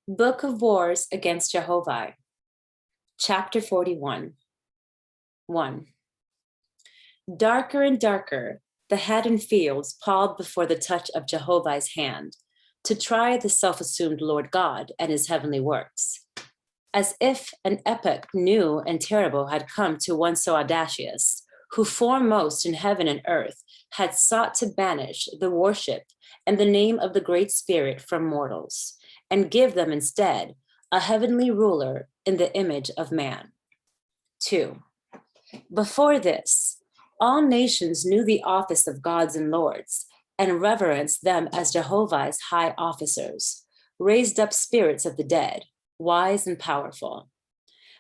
Book of Wars against Jehovah, Chapter 41. 1. Darker and darker, the Haddon fields palled before the touch of Jehovah's hand, to try the self-assumed Lord God and his heavenly works. As if an epoch new and terrible had come to one so audacious, who foremost in heaven and earth had sought to banish the worship and the name of the Great Spirit from mortals, and give them instead a heavenly ruler in the image of man. 2. Before this, all nations knew the office of gods and lords, and reverenced them as Jehovah's high officers, raised up spirits of the dead, wise and powerful.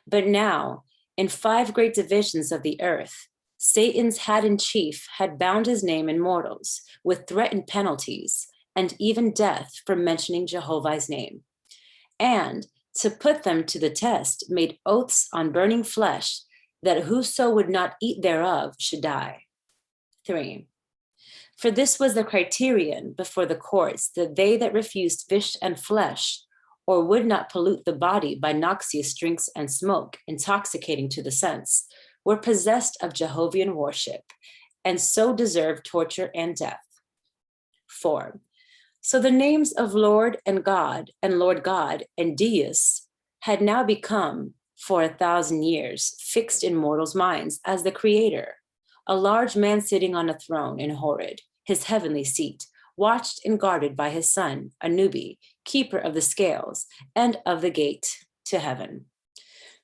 But now, in 5 great divisions of the earth, Satan's Haddon chief had bound his name in mortals with threatened penalties and even death for mentioning Jehovah's name, and to put them to the test made oaths on burning flesh that whoso would not eat thereof should die. 3. For this was the criterion before the courts, that they that refused fish and flesh, or would not pollute the body by noxious drinks and smoke, intoxicating to the sense, were possessed of Jehovian worship, and so deserved torture and death. 4. So the names of Lord and Lord God and Deus had now become, for 1,000 years, fixed in mortals' minds as the Creator, a large man sitting on a throne in Horeb, his heavenly seat, watched and guarded by his son, Anubi, keeper of the scales and of the gate to heaven.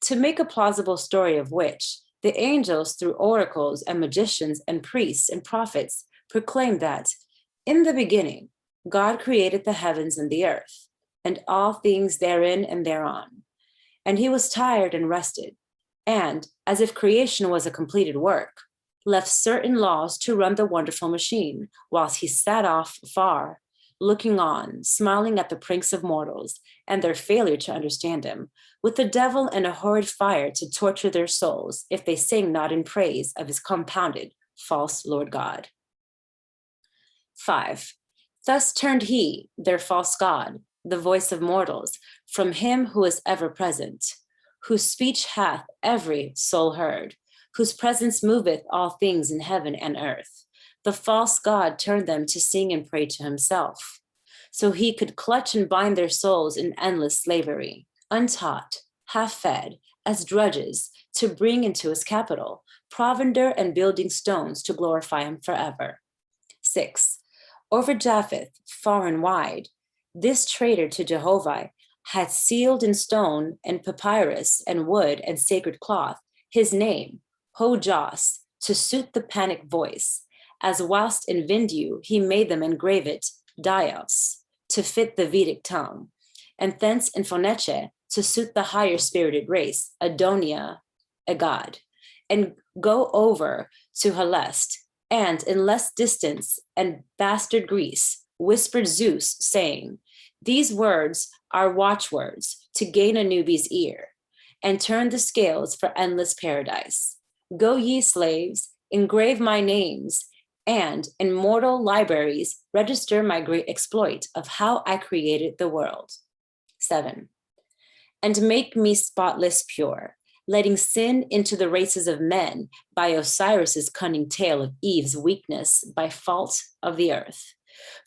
To make a plausible story of which, the angels, through oracles and magicians and priests and prophets, proclaimed that, in the beginning, God created the heavens and the earth, and all things therein and thereon. And he was tired and rested, and, as if creation was a completed work, left certain laws to run the wonderful machine, whilst he sat off far, looking on, smiling at the pranks of mortals, and their failure to understand him, with the devil and a horrid fire to torture their souls, if they sang not in praise of his compounded false Lord God. 5. Thus turned he, their false God, the voice of mortals, from him who is ever present, whose speech hath every soul heard, whose presence moveth all things in heaven and earth. The false God turned them to sing and pray to himself, so he could clutch and bind their souls in endless slavery, untaught, half-fed, as drudges, to bring into his capital provender and building stones to glorify him forever. 6. Over Japheth, far and wide, this traitor to Jehovah had sealed in stone and papyrus and wood and sacred cloth his name, Ho-Jos, to suit the panic voice, as whilst in Vindu he made them engrave it, Dios, to fit the Vedic tongue, and thence in Phoenicia to suit the higher spirited race, Adonia, a god, and go over to Helest, and in less distance and bastard Greece, whispered Zeus, saying, these words are watchwords to gain Anubi's ear, and turn the scales for endless paradise. Go ye slaves, engrave my names, and in mortal libraries register my great exploit of how I created the world. 7. And make me spotless pure, letting sin into the races of men by Osiris's cunning tale of Eve's weakness by fault of the earth.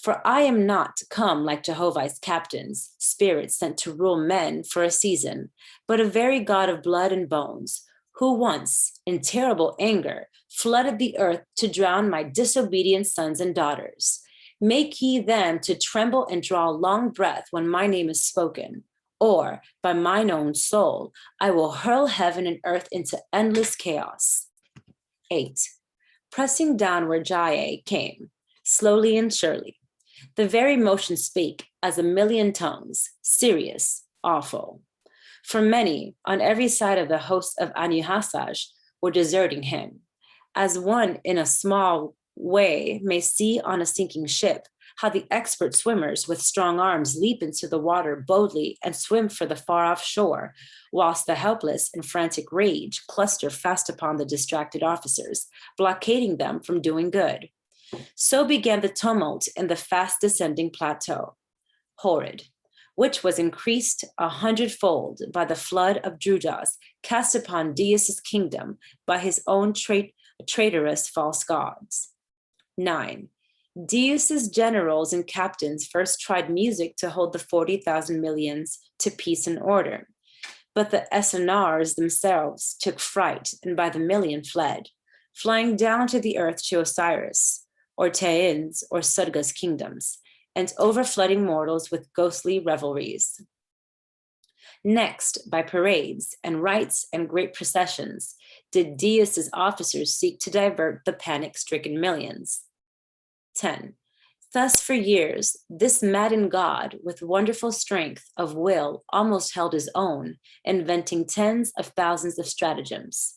For I am not come like Jehovah's captains, spirits sent to rule men for a season, but a very God of blood and bones, who once, in terrible anger, flooded the earth to drown my disobedient sons and daughters. Make ye them to tremble and draw long breath when my name is spoken, or by mine own soul, I will hurl heaven and earth into endless chaos. 8. Pressing down where Jae came, slowly and surely, the very motion spake as a million tongues, serious, awful. For many, on every side of the host of Anuhasaj, were deserting him, as one in a small way may see on a sinking ship how the expert swimmers with strong arms leap into the water boldly and swim for the far-off shore, whilst the helpless in frantic rage cluster fast upon the distracted officers, blockading them from doing good. So began the tumult in the fast descending plateau. Horrid, which was increased 100-fold by the flood of Judas cast upon Deus's kingdom by his own traitorous false gods. 9. Deus's generals and captains first tried music to hold the 40,000 millions to peace and order. But the Essenars themselves took fright and by the million fled, flying down to the earth to Osiris, or Tain's or Sudga's kingdoms, and overflooding mortals with ghostly revelries. Next, by parades and rites and great processions, did Deus's officers seek to divert the panic-stricken millions. 10. Thus for years, this maddened god with wonderful strength of will almost held his own, inventing tens of thousands of stratagems.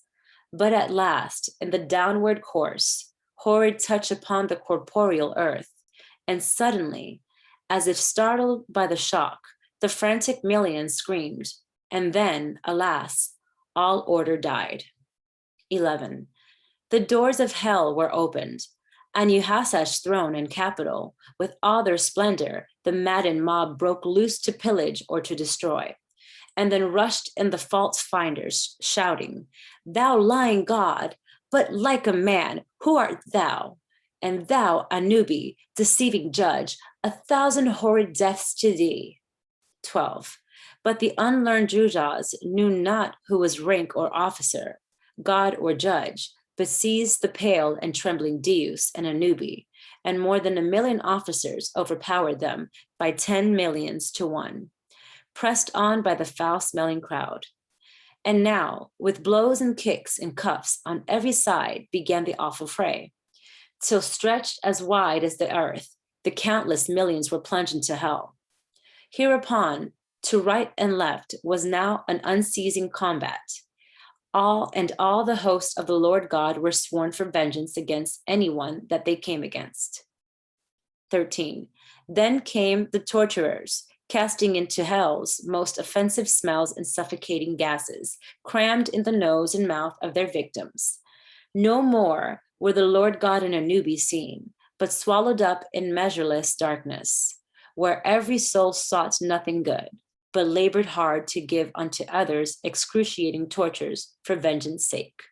But at last, in the downward course, horrid touch upon the corporeal earth, and suddenly, as if startled by the shock, the frantic millions screamed, and then, alas, all order died. 11. The doors of hell were opened, and Uhasash's throne and capital, with all their splendor, the maddened mob broke loose to pillage or to destroy, and then rushed in the fault finders, shouting, "Thou lying god, but like a man, who art thou? And thou, Anubi, deceiving judge, 1,000 horrid deaths to thee." 12. But the unlearned Judas knew not who was rank or officer, god or judge, but seized the pale and trembling Deus and Anubi, and more than 1,000,000 officers overpowered them by 10 millions to 1, pressed on by the foul-smelling crowd. And now, with blows and kicks and cuffs on every side, began the awful fray, till stretched as wide as the earth, the countless millions were plunged into hell. Hereupon, to right and left was now an unceasing combat. All the hosts of the Lord God were sworn for vengeance against anyone that they came against. 13. Then came the torturers, casting into hell's most offensive smells and suffocating gases, crammed in the nose and mouth of their victims. No more were the Lord God and Anubi seen, but swallowed up in measureless darkness, where every soul sought nothing good, but labored hard to give unto others excruciating tortures for vengeance' sake.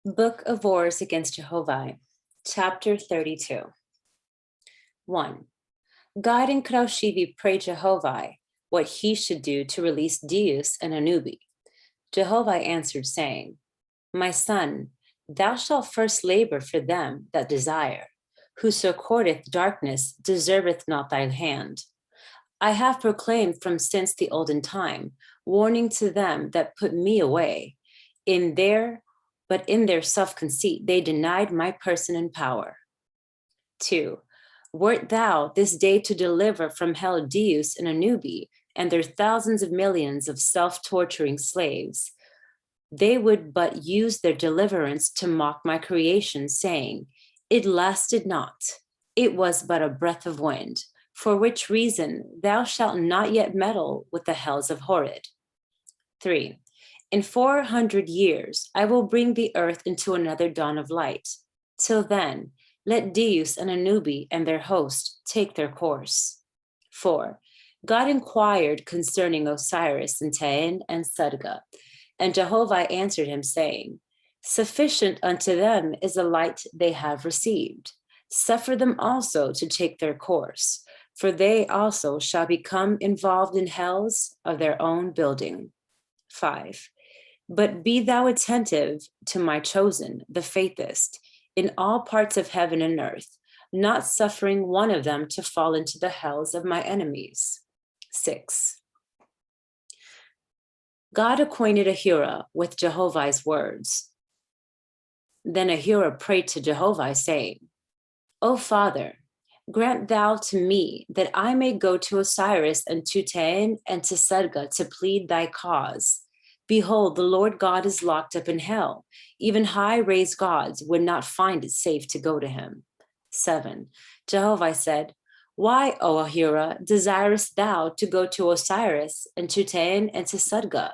Book of Wars against Jehovah, Chapter 32. 1. God and Kraushivi prayed Jehovah what he should do to release Deus and Anubi. Jehovah answered, saying, My son, thou shalt first labor for them that desire. Whoso courteth darkness deserveth not thy hand. I have proclaimed from since the olden time, warning to them that put me away. But in their self-conceit they denied my person and power. 2. Wert thou this day to deliver from hell Deus and Anubi, and their thousands of millions of self-torturing slaves, they would but use their deliverance to mock my creation, saying, It lasted not, it was but a breath of wind, for which reason thou shalt not yet meddle with the hells of Horrid. 3. In 400 years I will bring the earth into another dawn of light. Till then, let Deus and Anubi and their host take their course. 4. God inquired concerning Osiris and Tain and Sudga, and Jehovah answered him, saying, Sufficient unto them is the light they have received. Suffer them also to take their course, for they also shall become involved in hells of their own building. 5. But be thou attentive to my chosen, the faithest, in all parts of heaven and earth, not suffering one of them to fall into the hells of my enemies. 6. God acquainted Ahura with Jehovah's words. Then Ahura prayed to Jehovah, saying, O Father, grant thou to me that I may go to Osiris and to Tain and to Sudga to plead thy cause. Behold, the Lord God is locked up in hell. Even high-raised gods would not find it safe to go to him. 7. Jehovah said, Why, O Ahura, desirest thou to go to Osiris and to Tain and to Sudga?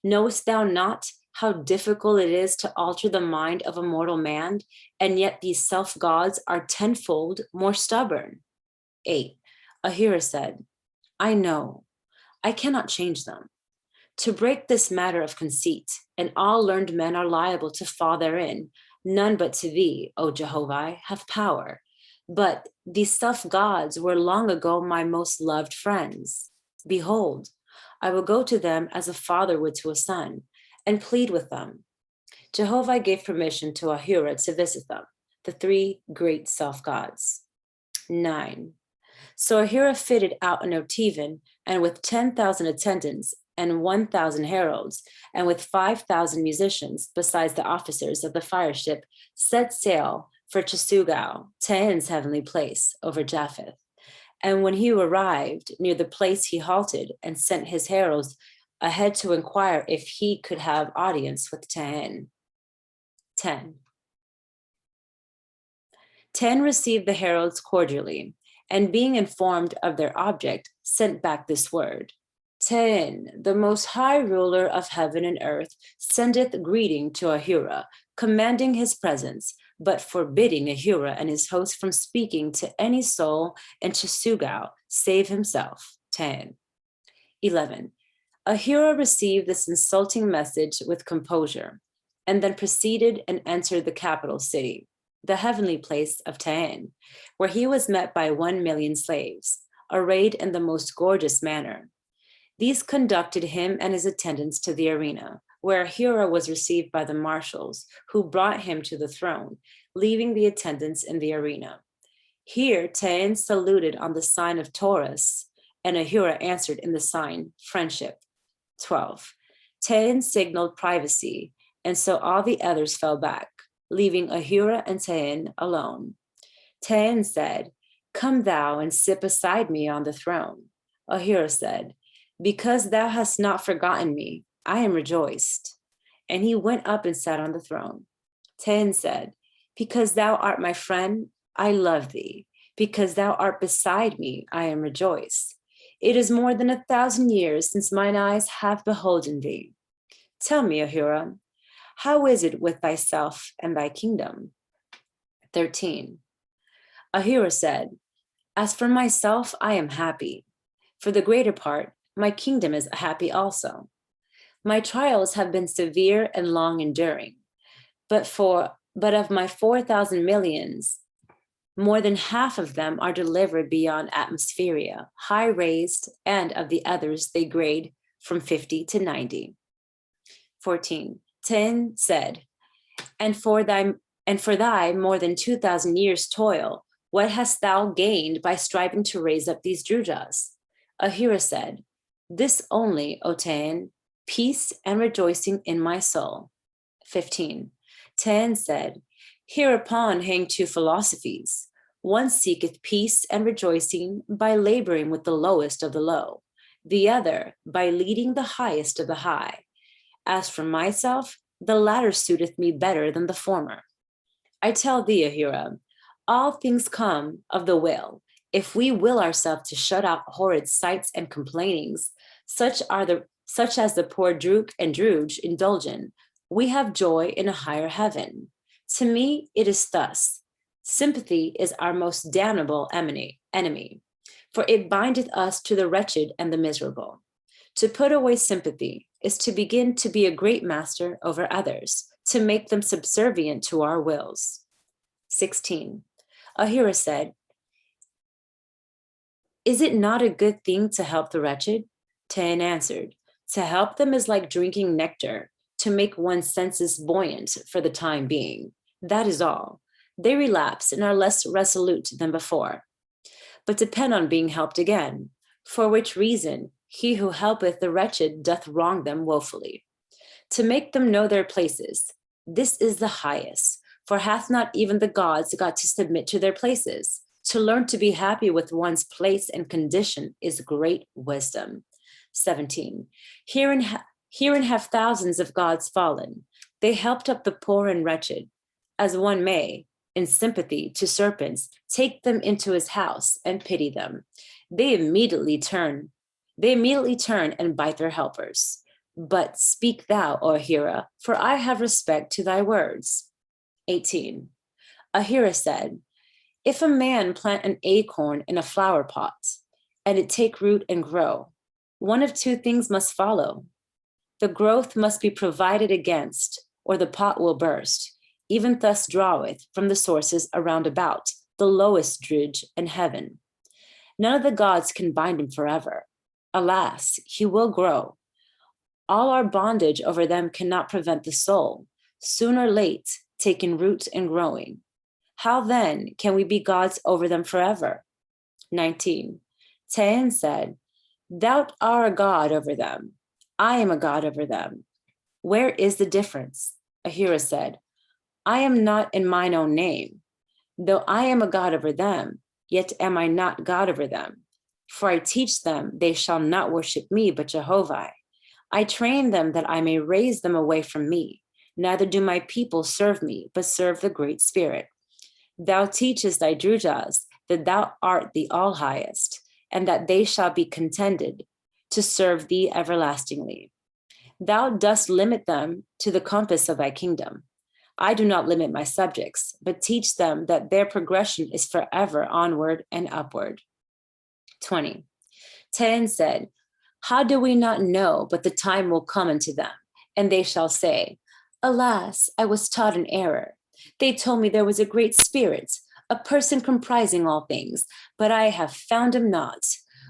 Knowest thou not how difficult it is to alter the mind of a mortal man, and yet these self-gods are tenfold more stubborn? 8. Ahura said, I know, I cannot change them. To break this matter of conceit, and all learned men are liable to fall therein, none but to thee, O Jehovah, have power. But these self-gods were long ago my most loved friends. Behold, I will go to them as a father would to a son, and plead with them. Jehovah gave permission to Ahura to visit them, the three great self-gods. 9. So Ahura fitted out an Otivin, and with 10,000 attendants and 1,000 heralds, and with 5,000 musicians, besides the officers of the fire ship, set sail for Chesugau, Tain's heavenly place, over Japheth. And when he arrived near the place, he halted and sent his heralds ahead to inquire if he could have audience with Tain. 10. Tain received the heralds cordially, and being informed of their object, sent back this word. Tain, the most high ruler of heaven and earth, sendeth greeting to Ahura, commanding his presence, but forbidding Ahura and his host from speaking to any soul in Chesugau, save himself. Tain. 11. Ahura received this insulting message with composure, and then proceeded and entered the capital city, the heavenly place of Tain, where he was met by 1,000,000 slaves, arrayed in the most gorgeous manner. These conducted him and his attendants to the arena, where Ahura was received by the marshals, who brought him to the throne, leaving the attendants in the arena. Here Tain saluted on the sign of Taurus, and Ahura answered in the sign friendship. 12. Tain signaled privacy, and so all the others fell back, leaving Ahura and Tain alone. Tain said, Come thou and sit beside me on the throne. Ahura said, Because thou hast not forgotten me, I am rejoiced. And he went up and sat on the throne. Tain said, Because thou art my friend, I love thee. Because thou art beside me, I am rejoiced. It is more than 1,000 years since mine eyes have beholden thee. Tell me, Ahura, how is it with thyself and thy kingdom? 13. Ahura said, As for myself, I am happy. For the greater part, my kingdom is happy also. My trials have been severe and long enduring, but of my 4,000 millions, more than half of them are delivered beyond atmospheria, high raised, and of the others they grade from 50 to 90. 14. Tain said, And for thy more than 2,000 years toil, what hast thou gained by striving to raise up these Drujas? Ahura said, This only, O Tain, peace and rejoicing in my soul. 15. Tain said, Hereupon hang two philosophies. One seeketh peace and rejoicing by laboring with the lowest of the low, the other by leading the highest of the high. As for myself, the latter suiteth me better than the former. I tell thee, Ahura, all things come of the will. If we will ourselves to shut out horrid sights and complainings, such as the poor Druk and Druge indulge in, we have joy in a higher heaven. To me, it is thus. Sympathy is our most damnable enemy, for it bindeth us to the wretched and the miserable. To put away sympathy is to begin to be a great master over others, to make them subservient to our wills. 16. Ahura said, Is it not a good thing to help the wretched? Tain answered, To help them is like drinking nectar, to make one's senses buoyant for the time being. That is all. They relapse and are less resolute than before, but depend on being helped again, for which reason he who helpeth the wretched doth wrong them woefully. To make them know their places, this is the highest, for hath not even the gods got to submit to their places? To learn to be happy with one's place and condition is great wisdom. 17. Herein have thousands of gods fallen. They helped up the poor and wretched, as one may, in sympathy to serpents, take them into his house and pity them. They immediately turn and bite their helpers. But speak thou, O Ahira, for I have respect to thy words. 18. Ahira said, if a man plant an acorn in a flower pot, and it take root and grow, one of two things must follow. The growth must be provided against, or the pot will burst, even thus draweth from the sources around about the lowest dridge in heaven. None of the gods can bind him forever. Alas, he will grow. All our bondage over them cannot prevent the soul, soon or late, taking root and growing. How then can we be gods over them forever? 19. Tahan said, thou art a god over them. I am a god over them. Where is the difference? Ahira said, I am not in mine own name. Though I am a god over them, yet am I not God over them. For I teach them they shall not worship me, but Jehovah. I train them that I may raise them away from me. Neither do my people serve me, but serve the Great Spirit. Thou teachest thy drujas that thou art the all-highest, and that they shall be contented to serve thee everlastingly. Thou dost limit them to the compass of thy kingdom. I do not limit my subjects, but teach them that their progression is forever onward and upward. 20. Tahan said, how do we not know, but the time will come unto them, and they shall say, alas, I was taught in error. They told me there was a great spirit, a person comprising all things, but I have found him not.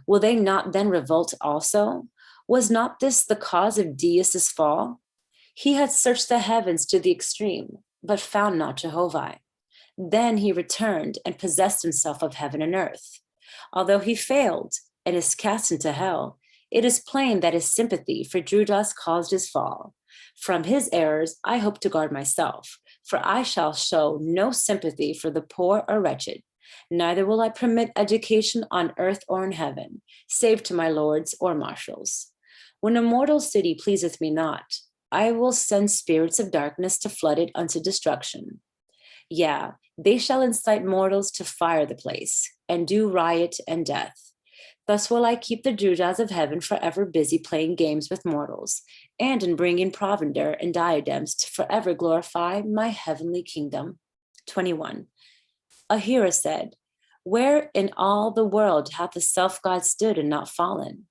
Will they not then revolt also? Was not this the cause of Deus's fall? He had searched the heavens to the extreme, but found not Jehovah. Then he returned and possessed himself of heaven and earth. Although he failed and is cast into hell, it is plain that his sympathy for Judas caused his fall. From his errors, I hope to guard myself, for I shall show no sympathy for the poor or wretched. Neither will I permit education on earth or in heaven, save to my lords or marshals. When a mortal city pleaseth me not, I will send spirits of darkness to flood it unto destruction. Yeah, they shall incite mortals to fire the place, and do riot and death. Thus will I keep the Judas of heaven forever busy playing games with mortals, and in bringing provender and diadems to forever glorify my heavenly kingdom. 21. Ahira said, where in all the world hath the self-God stood and not fallen?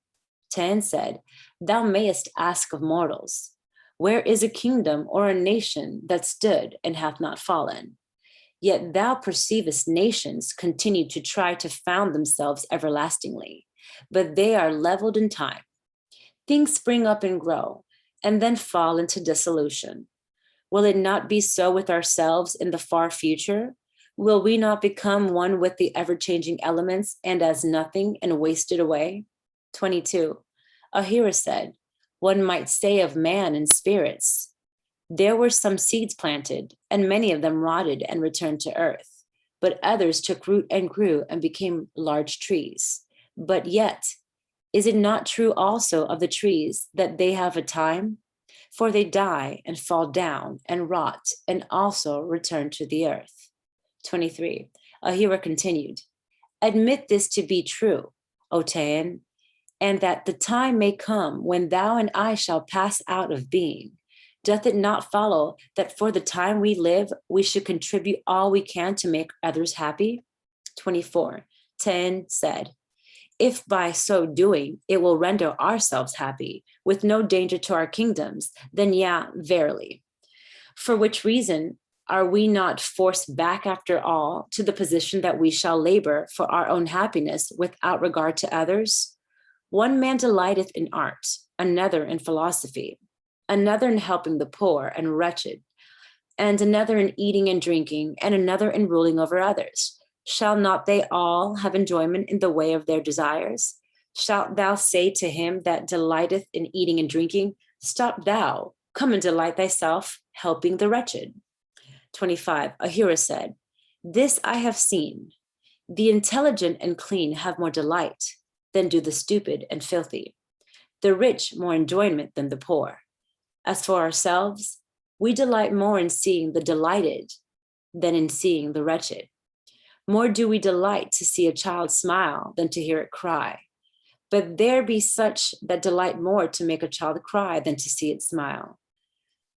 Tahan said, thou mayest ask of mortals. Where is a kingdom or a nation that stood and hath not fallen? Yet thou perceivest nations continue to try to found themselves everlastingly, but they are leveled in time. Things spring up and grow, and then fall into dissolution. Will it not be so with ourselves in the far future? Will we not become one with the ever-changing elements and as nothing and wasted away? 22. Ahira said, one might say of man and spirits, there were some seeds planted, and many of them rotted and returned to earth, but others took root and grew and became large trees. But yet, is it not true also of the trees that they have a time? For they die and fall down and rot and also return to the earth. 23. Ahira continued, admit this to be true, O Tahan, and that the time may come when thou and I shall pass out of being. Doth it not follow that for the time we live, we should contribute all we can to make others happy? 24. Tahan said, if by so doing it will render ourselves happy, with no danger to our kingdoms, then yeah, verily. For which reason are we not forced back after all to the position that we shall labor for our own happiness without regard to others? One man delighteth in art, another in philosophy, another in helping the poor and wretched, and another in eating and drinking, and another in ruling over others. Shall not they all have enjoyment in the way of their desires? Shalt thou say to him that delighteth in eating and drinking, stop thou, come and delight thyself, helping the wretched? 25. Ahira said, this I have seen. The intelligent and clean have more delight than do the stupid and filthy. The rich more enjoyment than the poor. As for ourselves, we delight more in seeing the delighted than in seeing the wretched. More do we delight to see a child smile than to hear it cry. But there be such that delight more to make a child cry than to see it smile.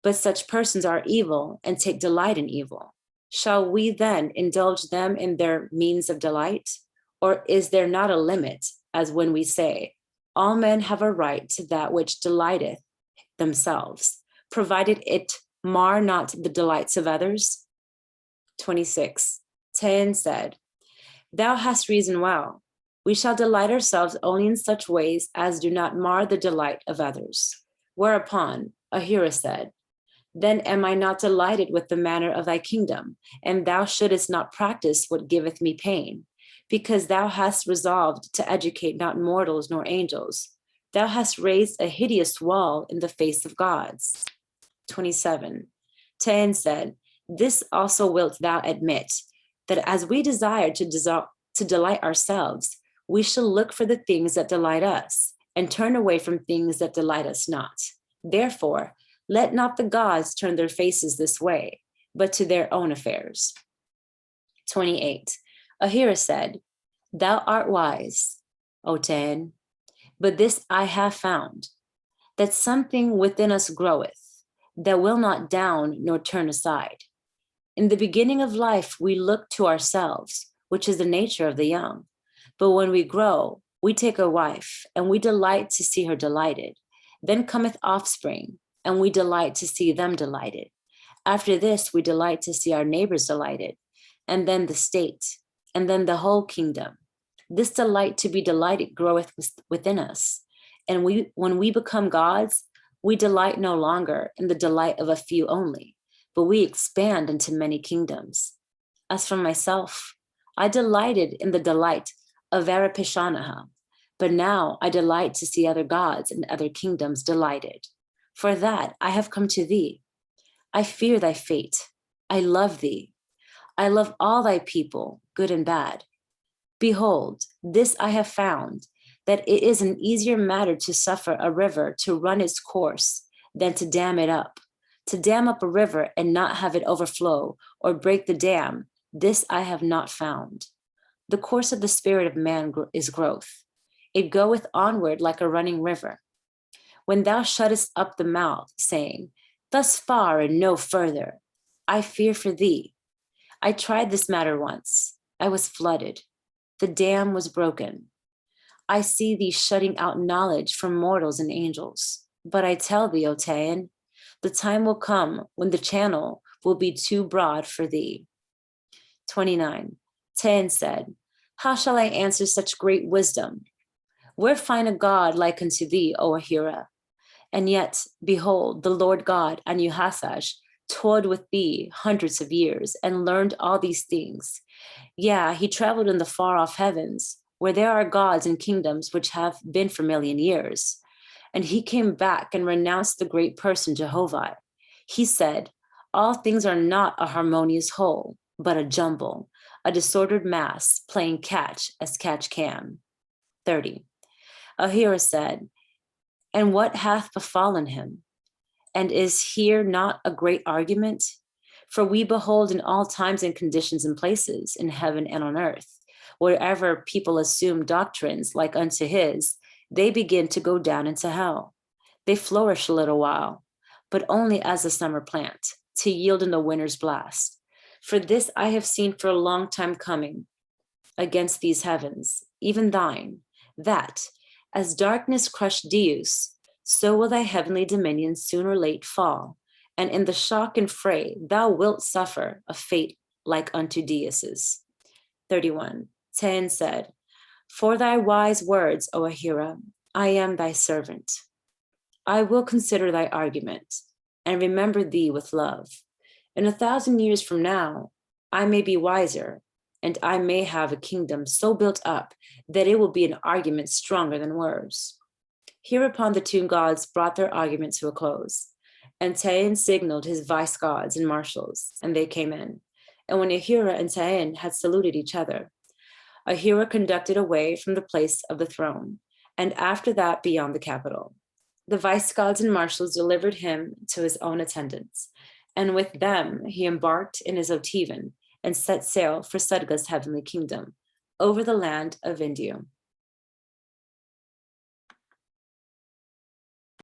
But such persons are evil and take delight in evil. Shall we then indulge them in their means of delight? Or is there not a limit, as when we say, all men have a right to that which delighteth themselves, provided it mar not the delights of others? 26. Tayan said, Thou hast reasoned well. We shall delight ourselves only in such ways as do not mar the delight of others. Whereupon Ahura said, Then am I not delighted with the manner of thy kingdom, and thou shouldest not practice what giveth me pain, because thou hast resolved to educate not mortals nor angels. Thou hast raised a hideous wall in the face of gods. 27. Tayan said, This also wilt thou admit, that as we desire to delight ourselves, we shall look for the things that delight us, and turn away from things that delight us not. Therefore, let not the gods turn their faces this way, but to their own affairs. 28. Ahura said, Thou art wise, O Tayan, but this I have found, that something within us groweth, that will not down nor turn aside. In the beginning of life, we look to ourselves, which is the nature of the young. But when we grow, we take a wife, and we delight to see her delighted. Then cometh offspring, and we delight to see them delighted. After this, we delight to see our neighbors delighted, and then the state, and then the whole kingdom. This delight to be delighted groweth within us. And when we become gods, we delight no longer in the delight of a few only, but we expand into many kingdoms. As for myself, I delighted in the delight of Varapishanaha, but now I delight to see other gods and other kingdoms delighted. For that I have come to thee. I fear thy fate. I love thee. I love all thy people, good and bad. Behold, this I have found, that it is an easier matter to suffer a river to run its course than to dam it up. To dam up a river and not have it overflow or break the dam, this I have not found. The course of the spirit of man is growth. It goeth onward like a running river. When thou shuttest up the mouth, saying, Thus far and no further, I fear for thee. I tried this matter once. I was flooded. The dam was broken. I see thee shutting out knowledge from mortals and angels. But I tell thee, O Tayan, the time will come when the channel will be too broad for thee. 29. Tayan said, How shall I answer such great wisdom? Where find a God like unto thee, O Ahura? And yet, behold, the Lord God, Anuhasaj, toiled with thee hundreds of years and learned all these things. Yeah, he traveled in the far-off heavens, where there are gods and kingdoms which have been for 1,000,000 years. And he came back and renounced the great person Jehovah. He said, All things are not a harmonious whole, but a jumble, a disordered mass, playing catch as catch can. 30. Ahura said, And what hath befallen him? And is here not a great argument? For we behold in all times and conditions and places, in heaven and on earth, wherever people assume doctrines like unto his, they begin to go down into hell. They flourish a little while, but only as a summer plant, to yield in the winter's blast. For this I have seen for a long time coming against these heavens, even thine, that, as darkness crushed Deus, so will thy heavenly dominion soon or late fall, and in the shock and fray thou wilt suffer a fate like unto Deus's. 31. Tayan said, For thy wise words, O Ahura, I am thy servant. I will consider thy argument and remember thee with love. In 1,000 years from now, I may be wiser, and I may have a kingdom so built up that it will be an argument stronger than words. Hereupon the two gods brought their argument to a close, and Tayan signaled his vice gods and marshals, and they came in. And when Ahura and Tayan had saluted each other, Ahura conducted away from the place of the throne, and after that beyond the capital. The vice gods and marshals delivered him to his own attendants, and with them he embarked in his Otivan and set sail for Sudga's heavenly kingdom over the land of India.